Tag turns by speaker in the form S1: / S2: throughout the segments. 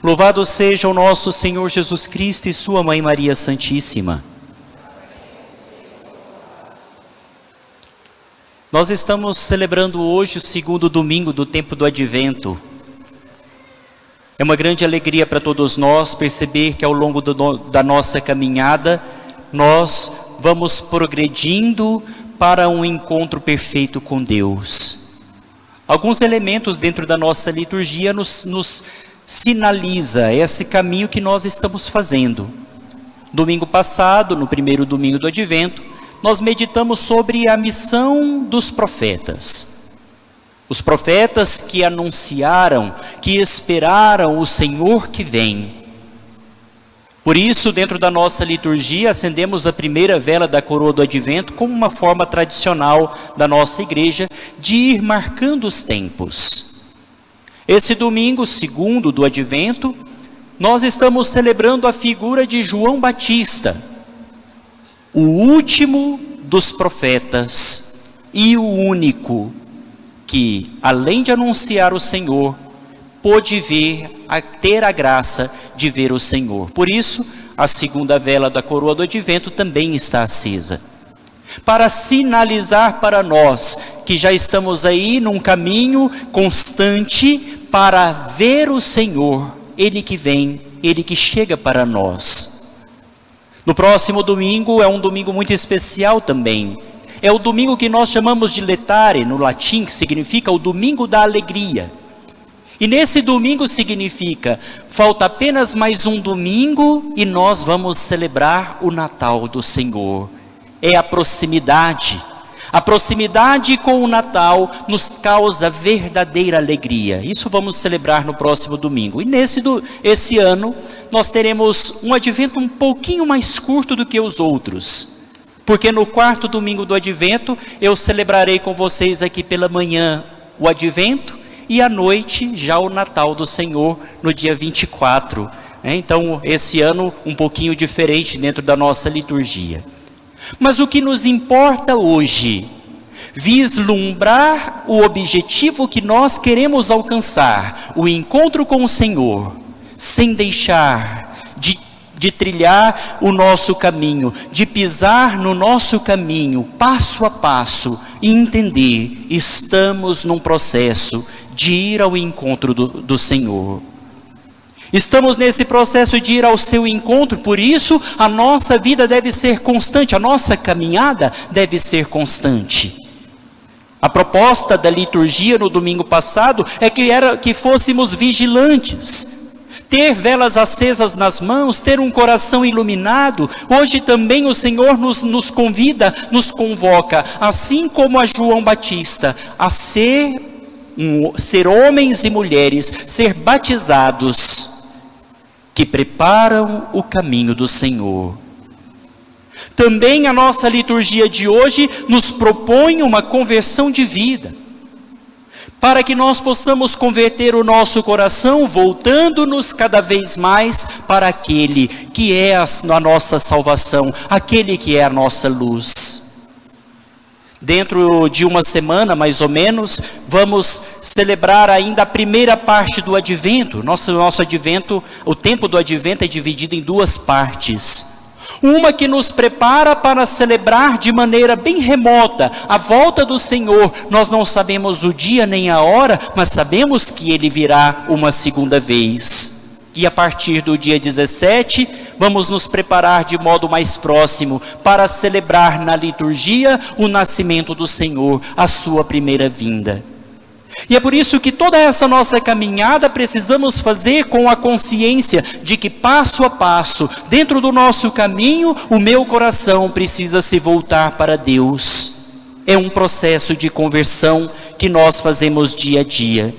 S1: Louvado seja o nosso Senhor Jesus Cristo e sua Mãe Maria Santíssima. Nós estamos celebrando hoje o segundo domingo do tempo do Advento. É uma grande alegria para todos nós perceber que ao longo da nossa caminhada, nós vamos progredindo para um encontro perfeito com Deus. Alguns elementos dentro da nossa liturgia nos sinaliza esse caminho que nós estamos fazendo. Domingo passado, no primeiro domingo do Advento, nós meditamos sobre a missão dos profetas. Os profetas que anunciaram, que esperaram o Senhor que vem. Por isso, dentro da nossa liturgia, acendemos a primeira vela da coroa do Advento como uma forma tradicional da nossa igreja de ir marcando os tempos. Esse domingo, segundo do Advento, nós estamos celebrando a figura de João Batista, o último dos profetas e o único que, além de anunciar o Senhor, pôde ter a graça de ver o Senhor. Por isso, a segunda vela da coroa do Advento também está acesa, para sinalizar para nós que já estamos aí num caminho constante para ver o Senhor, Ele que vem, Ele que chega para nós. No próximo domingo é um domingo muito especial também. É o domingo que nós chamamos de Letare, no latim, que significa o domingo da alegria. E nesse domingo significa, falta apenas mais um domingo e nós vamos celebrar o Natal do Senhor. É a proximidade. A proximidade com o Natal nos causa verdadeira alegria. Isso vamos celebrar no próximo domingo. E esse ano nós teremos um Advento um pouquinho mais curto do que os outros. Porque no quarto domingo do Advento eu celebrarei com vocês aqui pela manhã o Advento e à noite já o Natal do Senhor no dia 24. Então esse ano um pouquinho diferente dentro da nossa liturgia. Mas o que nos importa hoje, vislumbrar o objetivo que nós queremos alcançar, o encontro com o Senhor, sem deixar de trilhar o nosso caminho, de pisar no nosso caminho, passo a passo, e entender, estamos num processo de ir ao encontro do Senhor. Estamos nesse processo de ir ao seu encontro, por isso a nossa vida deve ser constante, a nossa caminhada deve ser constante. A proposta da liturgia no domingo passado é que fôssemos vigilantes, ter velas acesas nas mãos, ter um coração iluminado. Hoje também o Senhor nos convida, nos convoca, assim como a João Batista, a ser homens e mulheres, ser batizados, que preparam o caminho do Senhor. Também a nossa liturgia de hoje nos propõe uma conversão de vida, para que nós possamos converter o nosso coração, voltando-nos cada vez mais para aquele que é a nossa salvação, aquele que é a nossa luz. Dentro de uma semana, mais ou menos, vamos celebrar ainda a primeira parte do Advento. Nosso Advento, o tempo do Advento é dividido em duas partes. Uma que nos prepara para celebrar de maneira bem remota a volta do Senhor. Nós não sabemos o dia nem a hora, mas sabemos que Ele virá uma segunda vez. E a partir do dia 17, vamos nos preparar de modo mais próximo para celebrar na liturgia o nascimento do Senhor, a sua primeira vinda. E é por isso que toda essa nossa caminhada precisamos fazer com a consciência de que passo a passo, dentro do nosso caminho, o meu coração precisa se voltar para Deus. É um processo de conversão que nós fazemos dia a dia.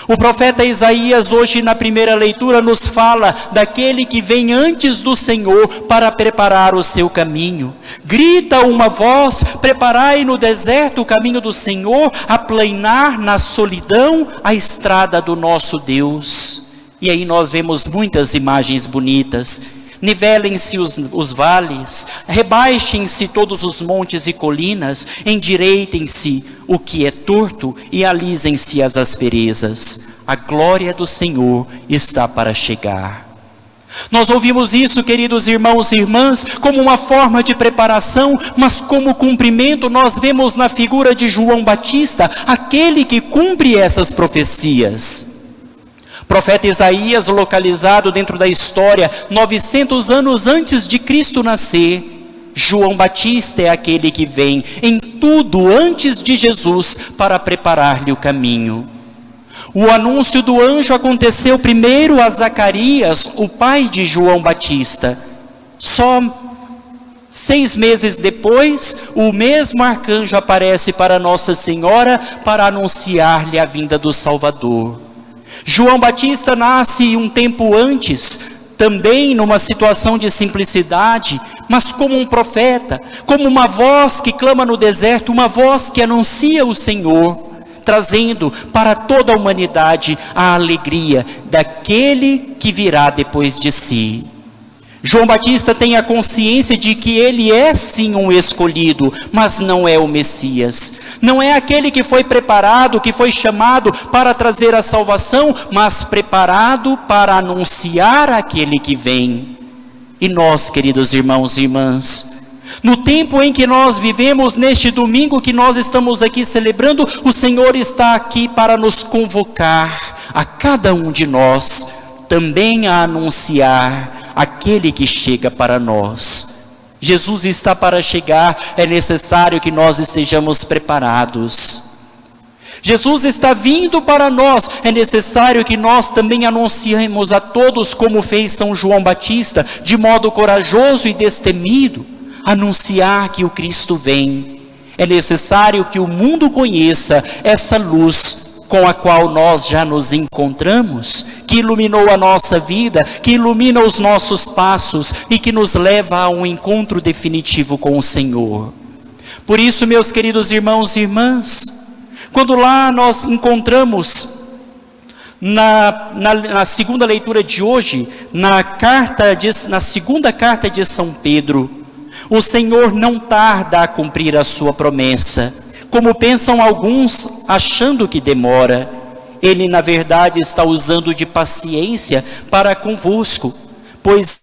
S1: O profeta Isaías hoje na primeira leitura nos fala daquele que vem antes do Senhor para preparar o seu caminho. Grita uma voz, preparai no deserto o caminho do Senhor, aplainar na solidão a estrada do nosso Deus. E aí nós vemos muitas imagens bonitas. Nivelem-se os vales, rebaixem-se todos os montes e colinas, endireitem-se o que é torto e alisem-se as asperezas. A glória do Senhor está para chegar. Nós ouvimos isso, queridos irmãos e irmãs, como uma forma de preparação, mas como cumprimento nós vemos na figura de João Batista, aquele que cumpre essas profecias. Profeta Isaías, localizado dentro da história, 900 anos antes de Cristo nascer, João Batista é aquele que vem em tudo antes de Jesus para preparar-lhe o caminho. O anúncio do anjo aconteceu primeiro a Zacarias, o pai de João Batista. Só 6 meses depois, o mesmo arcanjo aparece para Nossa Senhora para anunciar-lhe a vinda do Salvador. João Batista nasce um tempo antes, também numa situação de simplicidade, mas como um profeta, como uma voz que clama no deserto, uma voz que anuncia o Senhor, trazendo para toda a humanidade a alegria daquele que virá depois de si. João Batista tem a consciência de que ele é sim um escolhido, mas não é o Messias. Não é aquele que foi preparado, que foi chamado para trazer a salvação, mas preparado para anunciar aquele que vem. E nós, queridos irmãos e irmãs, no tempo em que nós vivemos, neste domingo que nós estamos aqui celebrando, o Senhor está aqui para nos convocar, a cada um de nós, também a anunciar aquele que chega para nós. Jesus está para chegar, é necessário que nós estejamos preparados. Jesus está vindo para nós, é necessário que nós também anunciemos a todos, como fez São João Batista, de modo corajoso e destemido, anunciar que o Cristo vem. É necessário que o mundo conheça essa luz com a qual nós já nos encontramos, que iluminou a nossa vida, que ilumina os nossos passos e que nos leva a um encontro definitivo com o Senhor. Por isso, meus queridos irmãos e irmãs, quando lá nós encontramos na segunda leitura de hoje, na segunda carta de São Pedro, o Senhor não tarda a cumprir a sua promessa, como pensam alguns, achando que demora. Ele, na verdade, está usando de paciência para convosco, pois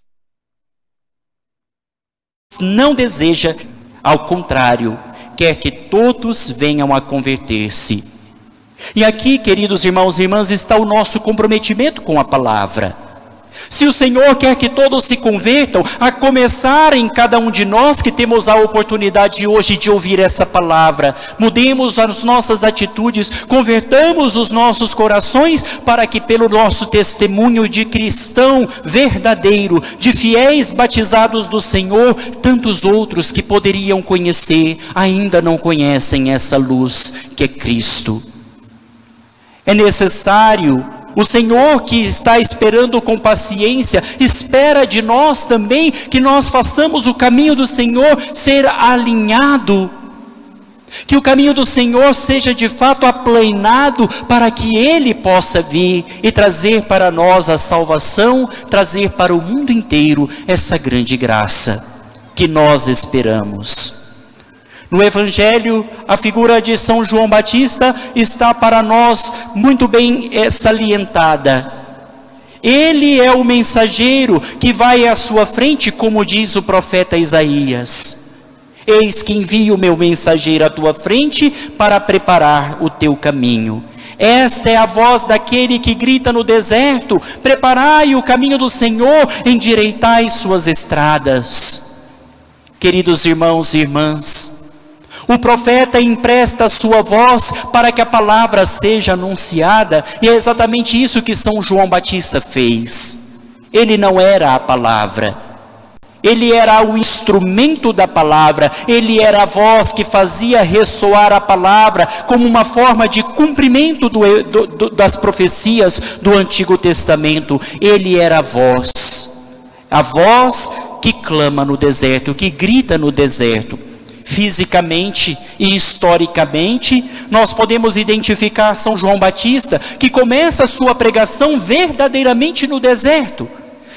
S1: não deseja, ao contrário, quer que todos venham a converter-se. E aqui, queridos irmãos e irmãs, está o nosso comprometimento com a palavra. Se o Senhor quer que todos se convertam, a começar em cada um de nós que temos a oportunidade hoje de ouvir essa palavra, mudemos as nossas atitudes, convertamos os nossos corações para que pelo nosso testemunho de cristão verdadeiro, de fiéis batizados do Senhor, tantos outros que poderiam conhecer, ainda não conhecem essa luz que é Cristo. É necessário, o Senhor que está esperando com paciência, espera de nós também que nós façamos o caminho do Senhor ser alinhado, que o caminho do Senhor seja de fato aplanado para que Ele possa vir e trazer para nós a salvação, trazer para o mundo inteiro essa grande graça que nós esperamos. No Evangelho, a figura de São João Batista está para nós muito bem salientada. Ele é o mensageiro que vai à sua frente, como diz o profeta Isaías. Eis que envio o meu mensageiro à tua frente para preparar o teu caminho. Esta é a voz daquele que grita no deserto: preparai o caminho do Senhor, endireitai suas estradas. Queridos irmãos e irmãs, o profeta empresta a sua voz para que a palavra seja anunciada, e é exatamente isso que São João Batista fez. Ele não era a palavra, ele era o instrumento da palavra, ele era a voz que fazia ressoar a palavra como uma forma de cumprimento das profecias do Antigo Testamento. Ele era a voz que clama no deserto, que grita no deserto. Fisicamente e historicamente, nós podemos identificar São João Batista, que começa a sua pregação verdadeiramente no deserto.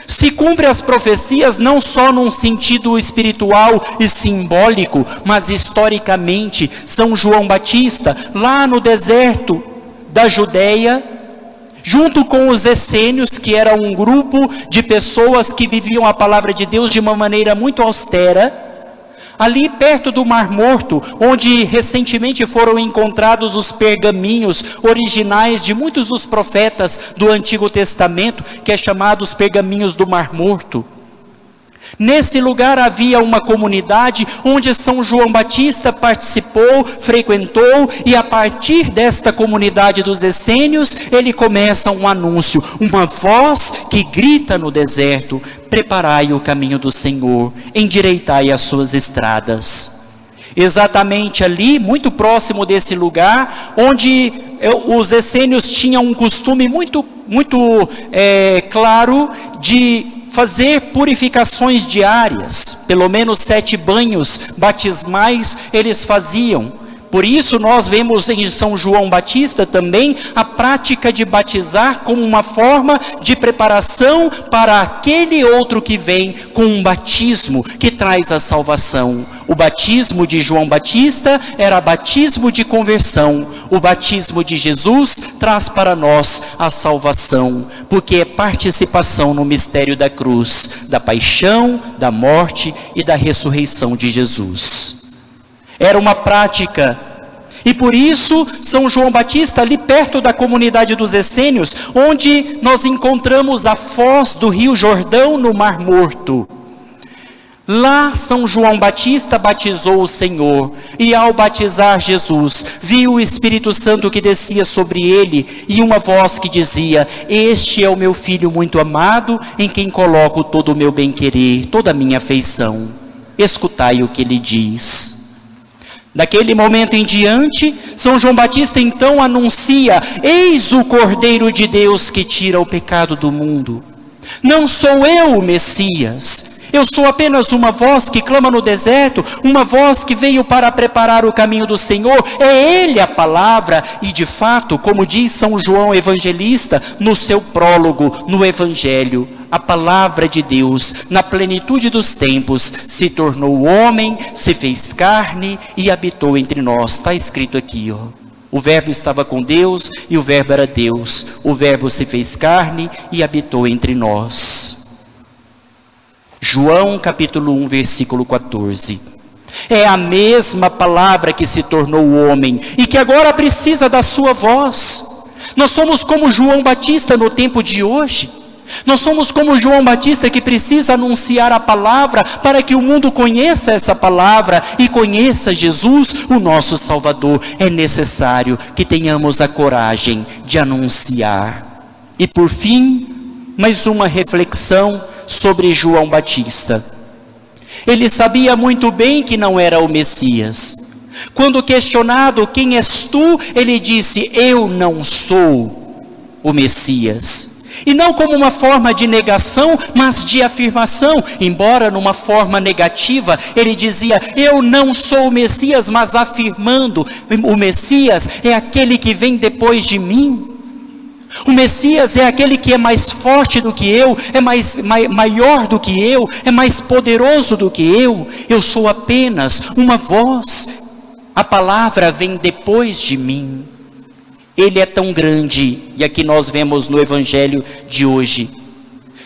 S1: Se cumpre as profecias não só num sentido espiritual e simbólico, mas historicamente. São João Batista, lá no deserto da Judéia, junto com os essênios, que era um grupo de pessoas que viviam a palavra de Deus de uma maneira muito austera, ali perto do Mar Morto, onde recentemente foram encontrados os pergaminhos originais de muitos dos profetas do Antigo Testamento, que é chamado os pergaminhos do Mar Morto. Nesse lugar havia uma comunidade onde São João Batista participou, frequentou, e a partir desta comunidade dos essênios, ele começa um anúncio, uma voz que grita no deserto: preparai o caminho do Senhor, endireitai as suas estradas. Exatamente ali, muito próximo desse lugar, onde os essênios tinham um costume muito claro de fazer purificações diárias. Pelo menos 7 banhos batismais eles faziam. Por isso nós vemos em São João Batista também a prática de batizar como uma forma de preparação para aquele outro que vem, com um batismo que traz a salvação. O batismo de João Batista era batismo de conversão. O batismo de Jesus traz para nós a salvação, porque é participação no mistério da cruz, da paixão, da morte e da ressurreição de Jesus. Era uma prática, e por isso São João Batista, ali perto da comunidade dos essênios, onde nós encontramos a foz do Rio Jordão no Mar Morto. Lá São João Batista batizou o Senhor, e ao batizar Jesus, viu o Espírito Santo que descia sobre ele, e uma voz que dizia: este é o meu filho muito amado, em quem coloco todo o meu bem-querer, toda a minha afeição. Escutai o que ele diz. Daquele momento em diante, São João Batista então anuncia: eis o Cordeiro de Deus que tira o pecado do mundo. Não sou eu o Messias, eu sou apenas uma voz que clama no deserto, uma voz que veio para preparar o caminho do Senhor. É Ele a palavra, e de fato, como diz São João Evangelista no seu prólogo no Evangelho, a palavra de Deus, na plenitude dos tempos, se tornou homem, se fez carne e habitou entre nós. Está escrito aqui, ó. O verbo estava com Deus e o verbo era Deus. O verbo se fez carne e habitou entre nós. João capítulo 1, versículo 14. É a mesma palavra que se tornou homem e que agora precisa da sua voz. Nós somos como João Batista no tempo de hoje. Nós somos como João Batista, que precisa anunciar a palavra para que o mundo conheça essa palavra e conheça Jesus, o nosso Salvador. É necessário que tenhamos a coragem de anunciar. E por fim, mais uma reflexão sobre João Batista. Ele sabia muito bem que não era o Messias. Quando questionado: quem és tu? Ele disse: eu não sou o Messias. E não como uma forma de negação, mas de afirmação. Embora numa forma negativa, ele dizia: eu não sou o Messias, mas afirmando: o Messias é aquele que vem depois de mim. O Messias é aquele que é mais forte do que eu, é maior do que eu, é mais poderoso do que eu. Eu sou apenas uma voz. A palavra vem depois de mim. Ele é tão grande, e aqui nós vemos no Evangelho de hoje: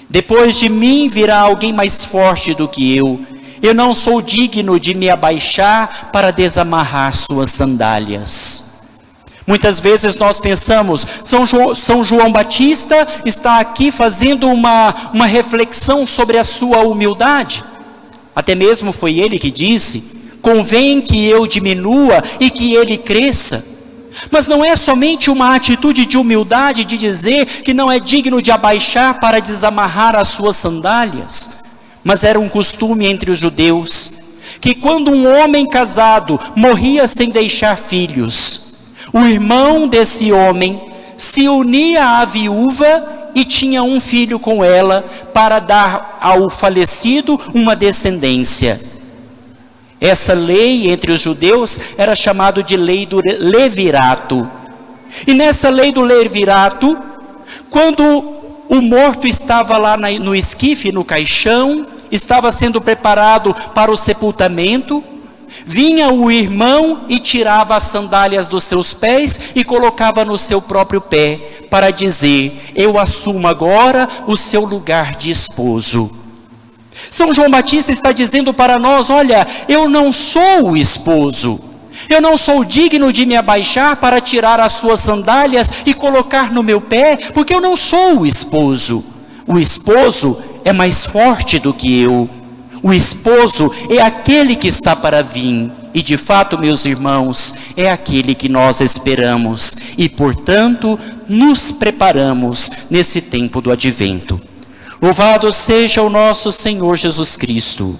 S1: depois de mim virá alguém mais forte do que eu. Eu não sou digno de me abaixar para desamarrar suas sandálias. Muitas vezes nós pensamos: São João Batista está aqui fazendo uma reflexão sobre a sua humildade. Até mesmo foi ele que disse: convém que eu diminua e que ele cresça. Mas não é somente uma atitude de humildade de dizer que não é digno de abaixar para desamarrar as suas sandálias. Mas era um costume entre os judeus, que quando um homem casado morria sem deixar filhos, o irmão desse homem se unia à viúva e tinha um filho com ela para dar ao falecido uma descendência. Essa lei entre os judeus era chamada de lei do levirato. E nessa lei do levirato, quando o morto estava lá no esquife, no caixão, estava sendo preparado para o sepultamento, vinha o irmão e tirava as sandálias dos seus pés e colocava no seu próprio pé, para dizer: eu assumo agora o seu lugar de esposo. São João Batista está dizendo para nós: olha, eu não sou o esposo, eu não sou digno de me abaixar para tirar as suas sandálias e colocar no meu pé, porque eu não sou o esposo. O esposo é mais forte do que eu. O esposo é aquele que está para vir. E de fato, meus irmãos, é aquele que nós esperamos. E, portanto, nos preparamos nesse tempo do advento. Louvado seja o nosso Senhor Jesus Cristo.